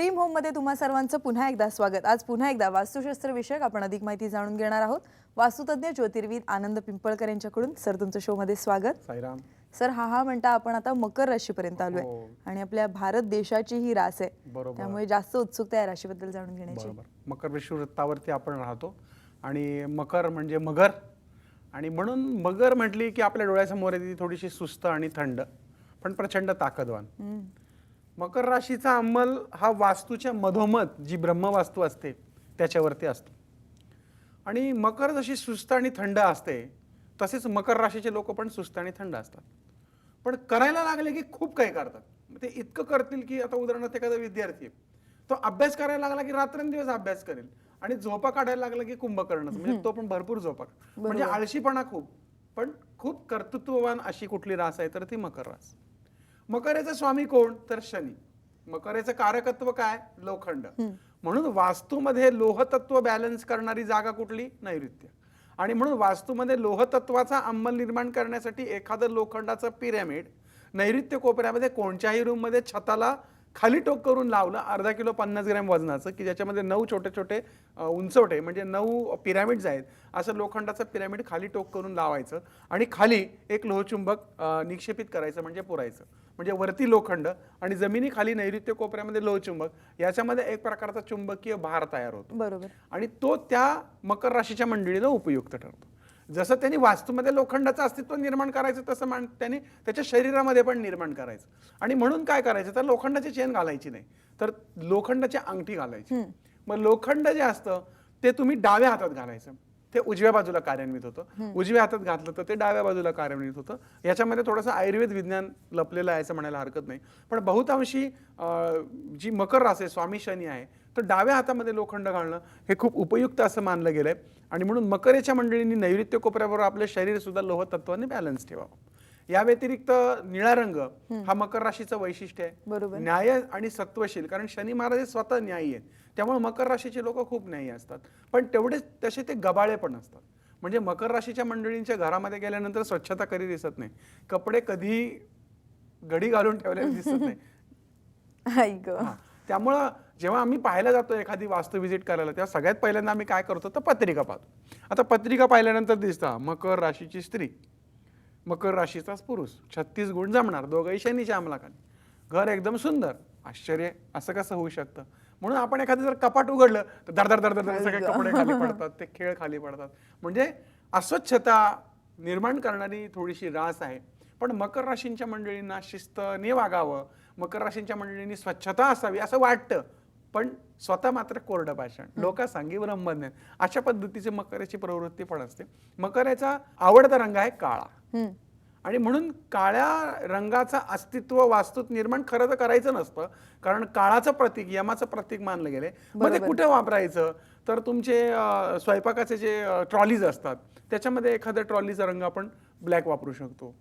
Dream home मध्ये तुम्हा सर्वांचं पुन्हा एकदा स्वागत। आज पुन्हा एकदा वास्तुशास्त्र विषयक आपण अधिक माहिती जाणून घेणार आहोत। वास्तुतज्ञ ज्योतिर्विद आनंद पिंपळकर यांच्याकडून सर तुमचं शो मध्ये स्वागत। साईराम सर हा म्हणता आपण आता मकर राशी पर्यंत आलोय आणि आपल्या भारत देशाची ही रास आहे, त्यामुळे जास्त उत्सुकता आहे राशीबद्दल जाणून घेण्याची। बरोबर, मकर विषुववृत्तावरती आपण राहतो आणि मकर म्हणजे मगर, आणि म्हणून मगर म्हटली की आपल्या डोळ्यासमोर येते थोडीशी सुस्त आणि थंड पण प्रचंड ताकदवान। मकर राशीचा अंमल हा वास्तूच्या मधोमध जी ब्रह्मवास्तू असते त्याच्यावरती असतो, आणि मकर जशी सुस्त आणि थंड असते तसेच मकर राशीचे लोक पण सुस्त आणि थंड असतात, पण करायला लागले की खूप काही करतात। ते इतकं करतील की आता उदाहरणार्थ एखादा विद्यार्थी तो अभ्यास करायला लागला की रात्रंदिवस अभ्यास करेल, आणि झोपा काढायला लागला की कुंभकर्ण, म्हणजे तो पण भरपूर झोपा, म्हणजे आळशीपणा खूप, पण खूप कर्तृत्ववान अशी कुठली रास आहे तर ती मकर रास। मकरेचा स्वामी कोण तर शनी। मकरेचं कारकत्व काय? लोखंड। म्हणून वास्तूमध्ये लोहतत्व बॅलन्स करणारी जागा कुठली? नैऋत्य। आणि म्हणून वास्तूमध्ये लोहतत्वाचा अंमल निर्माण करण्यासाठी एखादं लोखंडाचं पिरॅमिड नैऋत्य कोपऱ्यामध्ये कोणत्याही रूम मध्ये छताला खाली टोक करून लावलं, अर्धा किलो 50 ग्रॅम वजनाचं, की ज्याच्यामध्ये 9 छोटे छोटे उंचवटे म्हणजे 9 पिरॅमिड्स आहेत, असं लोखंडाचं पिरॅमिड खाली टोक करून लावायचं आणि खाली एक लोहचुंबक निक्षेपित करायचं म्हणजे पुरायचं। म्हणजे वरती लोखंड आणि जमिनी खाली नैऋत्य कोपऱ्यामध्ये लोहचुंबक, याच्यामध्ये एक प्रकारचा चुंबकीय भार तयार होतो। बरोबर, आणि तो त्या मकर राशीच्या मंडळीला उपयुक्त ठरतो। जसं त्यांनी वास्तूमध्ये लोखंडाचं अस्तित्व निर्माण करायचं तसं त्यांनी त्याच्या शरीरामध्ये पण निर्माण करायचं। आणि म्हणून काय करायचं तर लोखंडाची चेन घालायची नाही, तर लोखंडाची अंगठी घालायची। मग लोखंड जे असतं ते तुम्ही डाव्या हातात घालायचं, ते उजव्या बाजूला कार्यान्वित होतं। उजव्या हातात घातलं तर ते डाव्या बाजूला कार्यान्वित होतं। याच्यामध्ये थोडंसं आयुर्वेद विज्ञान लपलेलं आहे असं म्हणायला हरकत नाही, पण बहुतांशी जी मकर रास आहे, स्वामी शनी आहे, तर डाव्या हातामध्ये लोखंड घालणं हे खूप उपयुक्त असं मानलं गेलंय। आणि म्हणून मकरेच्या मंडळींनी नैऋत्य कोपऱ्याबरोबर आपलं शरीर सुद्धा लोहतत्वाने बॅलन्स ठेवावं। या व्यतिरिक्त निळा रंग हा मकर राशीचं वैशिष्ट्य आहे, न्याय आणि सत्वशील, कारण शनी महाराज स्वतः न्यायी आहेत, त्यामुळे मकर राशीचे लोक खूप न्यायी असतात, पण तेवढेच तसे ते गबाळे पण असतात। म्हणजे मकर राशीच्या मंडळींच्या घरामध्ये गेल्यानंतर स्वच्छता कधी दिसत नाही, कपडे कधी घडी घालून ठेवलेले दिसत नाही। त्यामुळं जेव्हा आम्ही पाहायला जातो एखादी वास्तू व्हिजिट करायला, तेव्हा सगळ्यात पहिल्यांदा आम्ही काय करतो तर पत्रिका पाहतो। आता पत्रिका पाहिल्यानंतर दिसतं मकर राशीची स्त्री, मकर राशीचाच पुरुष, 36 गुण जमणार, दोघंही शनीच्या अंमलाखाली, घर एकदम सुंदर, आश्चर्य असं कसं होऊ शकतं। म्हणून आपण एखादं जर कपाट उघडलं तर दर दर दर दर सगळे कपडे खाली पडतात, ते खेळ खाली पडतात, म्हणजे अस्वच्छता निर्माण करणारी थोडीशी रास आहे। पण मकर राशींच्या मंडळींना शिस्तने वागावं, मकर राशींच्या मंडळींनी स्वच्छता असावी असं वाटतं, पण स्वतः मात्र कोरडं भाषण, लोक सांगी ब्रह्मज्ञ, अशा पद्धतीची मकरेची प्रवृत्ती पण असते। मकरेचा आवडता रंग आहे काळा, आणि म्हणून काळ्या रंगाचं अस्तित्व वास्तूत निर्माण खरं तर करायचं नसतं, कारण काळाचं प्रतीक यमाचं प्रतीक मानलं गेले। मग ते कुठे वापरायचं तर तुमचे स्वयंपाकाचे जे ट्रॉलीज असतात त्याच्यामध्ये एखाद्या ट्रॉलीचा रंग आपण ब्लॅक वापरू शकतो,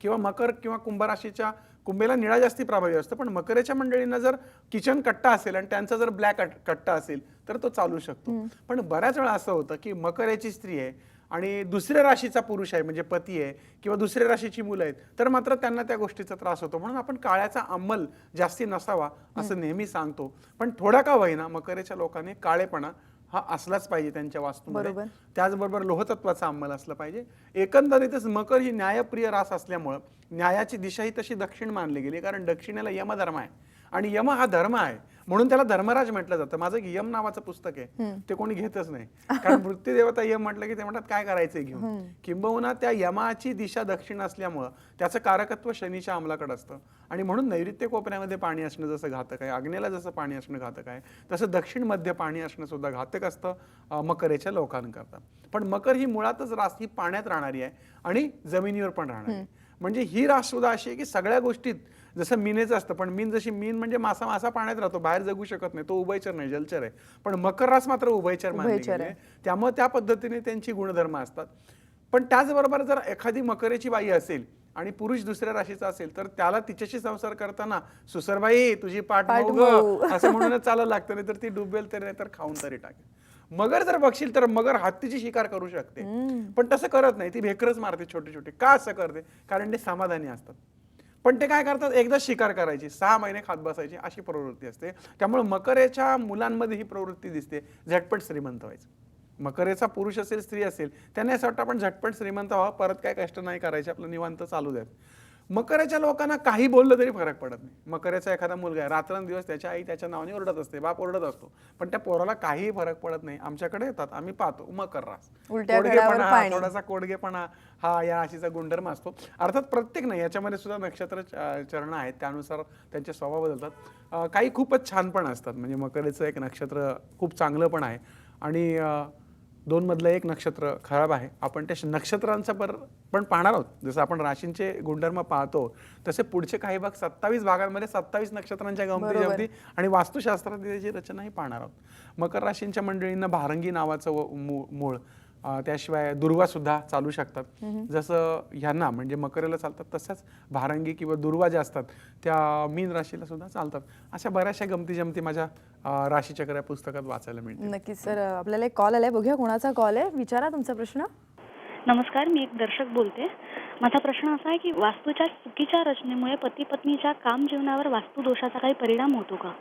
किंवा मकर किंवा कुंभ राशीच्या कुंभेला निळा जास्ती प्रभावी असतो, पण मकरेच्या मंडळींना जर किचन कट्टा असेल आणि त्यांचा जर ब्लॅक कट्टा असेल तर तो चालू शकतो। पण बऱ्याच वेळा असं होतं की मकरेची स्त्री आहे आणि दुसऱ्या राशीचा पुरुष आहे म्हणजे पती आहे, किंवा दुसऱ्या राशीची मुलं आहेत, तर मात्र त्यांना त्या गोष्टीचा त्रास होतो। म्हणून आपण काळ्याचा अंमल जास्ती नसावा असं नेहमी सांगतो, पण थोडा का होईना मकरेच्या लोकांनी काळेपणा हा असलाच पाहिजे त्यांच्या वास्तूमध्ये, त्याचबरोबर लोहतत्वाचा अंमल असला पाहिजे। एकंदरीतच मकर ही न्यायप्रिय रास असल्यामुळं न्यायाची दिशा ही तशी दक्षिण मानली गेली, कारण दक्षिणेला यमधर्म आहे आणि यम हा धर्म आहे, म्हणून त्याला धर्मराज म्हटलं जातं। माझं एक यम नावाचं पुस्तक आहे, ते कोणी घेतच नाही, कारण मृत्यूदेवता यम म्हटलं की ते म्हणतात काय करायचंय घेऊन, किंबहुना त्या यमाची दिशा दक्षिण असल्यामुळं त्याचं कारकत्व शनीच्या अंमलाकडे असतं, आणि म्हणून नैऋत्य कोपऱ्यामध्ये पाणी असणं जसं घातक आहे, आग्नेला जसं पाणी असणं घातक आहे, तसं दक्षिण मध्य पाणी असणं सुद्धा घातक असतं मकरेच्या लोकांकरता। पण मकर ही मुळातच रास ही पाण्यात राहणारी आहे आणि जमिनीवर पण राहणारी आहे। म्हणजे ही रास सुद्धा अशी आहे की सगळ्या गोष्टीत जसं मीनेचं असतं, पण मीन म्हणजे मासा पाण्यात राहतो, बाहेर जगू शकत नाही, तो उभयचर नाही, जलचर आहे, पण मकर रास मात्र उभयचर मानली गेली, त्यामुळे त्या पद्धतीने त्यांची गुणधर्म असतात। पण त्याचबरोबर जर एखादी मकरेची बाई असेल आणि पुरुष दुसऱ्या राशीचा असेल तर त्याला तिच्याशी संसार करताना सुसरबाई तुझी पाठ मऊ असं म्हणूनच चालायला लागतं, नाही तर ती डुबेल तरी नाही तर खाऊन तरी टाकेल। मगर जर बघशील तर मगर हत्तीची शिकार करू शकते, पण तसं करत नाही, ती भेकरच मारते छोटे छोटे। का असं करते? कारण ते समाधानी असतात। पण ते काय करतात, एकदा शिकार करायची, 6 महिने खात बसायची, अशी प्रवृत्ती असते. त्यामुळे मकरेच्या मुलांमध्ये ही प्रवृत्ती दिसते, झटपट श्रीमंत व्हायचं. मकरेचा पुरुष असेल स्त्री असेल, त्यांना असं वाटतं आपण झटपट श्रीमंत व्हावं, परत काय कष्ट नाही करायचे, आपलं निवांत चालू द्यात. मकरेच्या लोकांना काही बोललं तरी फरक पडत नाही. मकरेचा एखादा मुलगा आहे, रात्रंदिवस त्याच्या आई त्याच्या नावाने ओरडत असते, बाप ओरडत असतो, पण त्या पोराला काही फरक पडत नाही. आमच्याकडे येतात, आम्ही पाहतो, मकर रास, उलट्या घड्यावर पाणी. थोडासा कोडगेपणा हा या राशीचा गुणधर्म असतो. अर्थात प्रत्येक नाही, याच्यामध्ये सुद्धा नक्षत्र चरण आहेत, त्यानुसार त्यांचे स्वभाव बदलतात. काही खूपच छान पण असतात, म्हणजे मकरेचं एक नक्षत्र खूप चांगलं पण आहे आणि 2 मधलं एक नक्षत्र खराब आहे. आपण त्या नक्षत्रांचा पण पाहणार आहोत. जसं आपण राशींचे गुणधर्म पाहतो तसे पुढचे काही भाग 27 भागांमध्ये 27 नक्षत्रांच्या गमती जमती आणि वास्तुशास्त्रात त्याची रचनाही पाहणार आहोत. मकर राशींच्या मंडळींना भारंगी नावाचं मूळ, त्याशिवाय दुर्वा सुद्धा चालू शकतात. जसं ह्यांना म्हणजे मकरेला चालतात तसंच भारंगी किंवा दुर्वा ज्या असतात त्या मीन राशीला सुद्धा चालतात. अशा बऱ्याचशा गमती जमती माझ्या राशीचक्र या पुस्तकात वाचायला मिळते. नक्कीच सर. आपल्याला एक कॉल आलाय, बघूया कोणाचा कॉल आहे. विचारा तुमचा प्रश्न. नमस्कार, मी एक दर्शक बोलते. माझा प्रश्न असा आहे की वास्तूच्या चुकीच्या रचनेमुळे पती पत्नीच्या काम जीवनावर वास्तुदोषाचा काही परिणाम होतो का?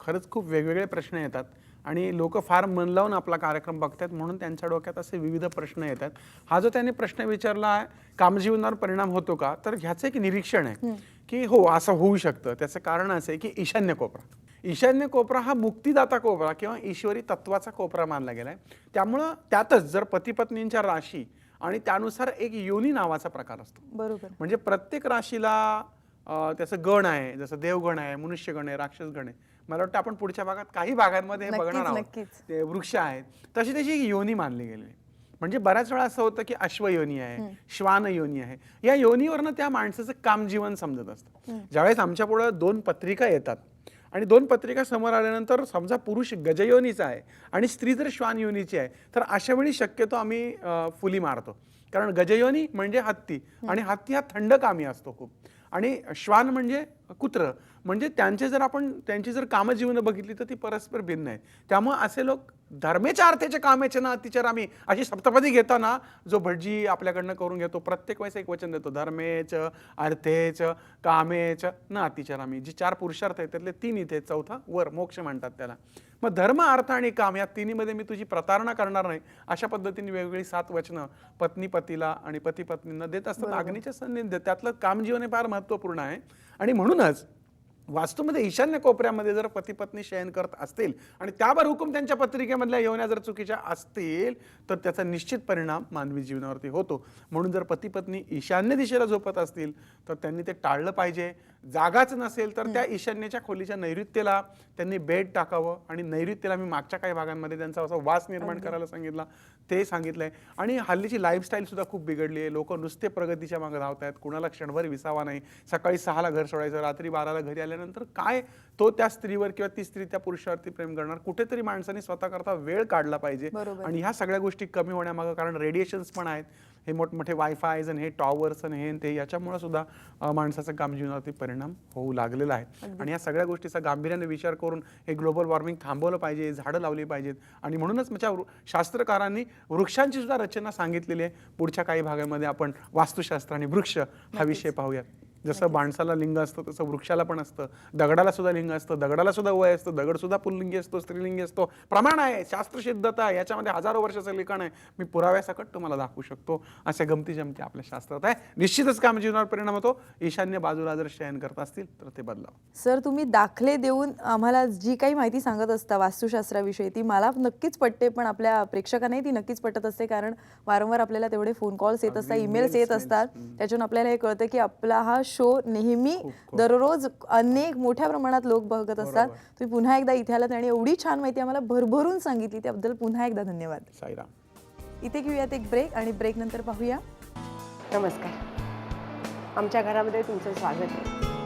खरंच खूप वेगवेगळे प्रश्न येतात आणि लोक फार मन लावून आपला कार्यक्रम बघतात, म्हणून त्यांच्या डोक्यात असे विविध प्रश्न येतात. हा जो त्यांनी प्रश्न विचारला आहे, कामजीवनावर परिणाम होतो का, तर ह्याचं एक निरीक्षण आहे की हो, असं होऊ शकतं. त्याचं कारण असं आहे की ईशान्य कोपरा हा मुक्तिदाता कोपरा किंवा ईश्वरी तत्वाचा कोपरा मानला गेलाय. त्यामुळं त्यातच जर पती पत्नींच्या राशी आणि त्यानुसार एक योनी नावाचा प्रकार असतो. बरोबर. म्हणजे प्रत्येक राशीला त्याचं गण आहे, जसं देवगण आहे, मनुष्यगण आहे, राक्षसगण आहे. मला वाटतं आपण पुढच्या भागात काही भागांमध्ये हे बघणार आहोत. ते वृक्ष आहेत, तशी त्याची एक योनी मानली गेलेली. म्हणजे बऱ्याच वेळा असं होतं की अश्व योनी आहे, श्वान योनी आहे. या योनीवरनं त्या माणसाचं कामजीवन समजत असतं. ज्यावेळेस आमच्या पुढे 2 पत्रिका येतात आणि 2 पत्रिका समोर आल्यानंतर समजा पुरुष गजयोनीचा आहे आणि स्त्री जर श्वान योनीची आहे, तर अशा वेळी शक्यतो आम्ही फुली मारतो. कारण गजयोनी म्हणजे हत्ती आणि हत्ती हा थंडकामी असतो खूप, आणि श्वान म्हणजे कुत्र. म्हणजे त्यांची जर कामजीवनं बघितली तर ती परस्पर भिन्न आहे. त्यामुळे असे लोक धर्मेच्या अर्थेचे कामेचे ना अतिचर आम्ही अशी सप्तपदी घेताना जो भटजी आपल्याकडनं करून घेतो, प्रत्येक वेळेस एक वचन देतो, धर्मेच अर्थेच कामेच ना अतिचर आम्ही. जी 4 पुरुषार्थ आहेत त्यातले 3 इथे, चौथा वर मोक्ष म्हणतात त्याला. मग धर्म, अर्थ आणि काम या तिन्हीमध्ये मी तुझी प्रतारणा करणार नाही, अशा पद्धतीने वेगवेगळी 7 वचनं पत्नी पतीला आणि पती पत्नींना देत असतात. अग्नीच्या सान्निध्यात त्यातलं कामजीवन हे फार महत्त्वपूर्ण आहे. आणि म्हणूनच वास्तूमध्ये ईशान्य कोपऱ्यामध्ये जर पती पत्नी शयन करत असतील आणि त्यावर हुकूम त्यांच्या पत्रिकेमधल्या योन्या जर चुकीच्या असतील तर त्याचा निश्चित परिणाम मानवी जीवनावरती होतो. म्हणून जर पती पत्नी ईशान्य दिशेला झोपत असतील तर त्यांनी ते टाळलं पाहिजे. जागाच नसेल तर त्या ईशान्येच्या खोलीच्या नैऋत्येला त्यांनी बेड टाकावं. आणि नैऋत्येला मी मागच्या काही भागांमध्ये त्यांचा असा वास निर्माण करायला सांगितला, ते सांगितलंय. आणि हल्लीची लाईफस्टाईल सुद्धा खूप बिघडली आहे. लोक नुसते प्रगतीच्या मागे धावत आहेत, कुणाला क्षणभर विसावा नाही. सकाळी 6ला घर सोडायचं, रात्री 12ला घरी आल्यानंतर काय तो त्या स्त्रीवर किंवा ती स्त्री त्या पुरुषावरती प्रेम करणार. कुठेतरी माणसाने स्वतःकरता वेळ काढला पाहिजे. आणि ह्या सगळ्या गोष्टी कमी होण्यामागं कारण रेडिएशन्स पण आहेत, हे मोठमोठे वायफायज आणि हे टॉवर्स आणि हे ते, याच्यामुळे सुद्धा माणसाचा कामजीवनावरती परिणाम होऊ लागलेला आहे. आणि या सगळ्या गोष्टीचा गांभीर्याने विचार करून हे ग्लोबल वॉर्मिंग थांबवलं पाहिजे, झाडं लावली पाहिजेत. आणि म्हणूनच माझ्या शास्त्रकारांनी वृक्षांची सुद्धा रचना सांगितलेली आहे. पुढच्या काही भागामध्ये आपण वास्तुशास्त्र आणि वृक्ष हा विषय पाहूयात. जसं माणसाला लिंग असतं तसं वृक्षाला पण असतं, दगडाला सुद्धा लिंग असतं, दगडाला सुद्धा वय असतं, दगड सुद्धा पुल्लिंगी असतो, स्त्रीलिंगी असतो. प्रमाण आहे, शास्त्रसिद्धता आहे, याच्यामध्ये हजारो वर्षाचं लिखाण आहे. मी पुराव्यासकट तुम्हाला दाखवू शकतो. अशा गमती जमती आपल्या शास्त्रात आहे. निश्चितच कामजीवनावर परिणाम होतो. ईशान्य बाजूला जर शयन करत असतील तर ते बदलावं. सर, तुम्ही दाखले देऊन आम्हाला जी काही माहिती सांगत असता वास्तुशास्त्राविषयी ती मला नक्कीच पटते, पण आपल्या प्रेक्षकांनाही ती नक्कीच पटत असते. कारण वारंवार आपल्याला तेवढे फोन कॉल्स येत असतात, ईमेल्स येत असतात. त्याच्यातून आपल्याला हे कळतं की आपला हा शो नेहमी दररोज अनेक मोठ्या प्रमाणात लोक बघत असतात. तुम्ही पुन्हा एकदा इथे आलात आणि एवढी छान माहिती आम्हाला भरभरून सांगितली, त्याबद्दल पुन्हा एकदा धन्यवाद. साईराम. इथे घेऊयात एक ब्रेक आणि ब्रेक नंतर पाहूया. नमस्कार. आमच्या घरामध्ये तुमचं स्वागत आहे.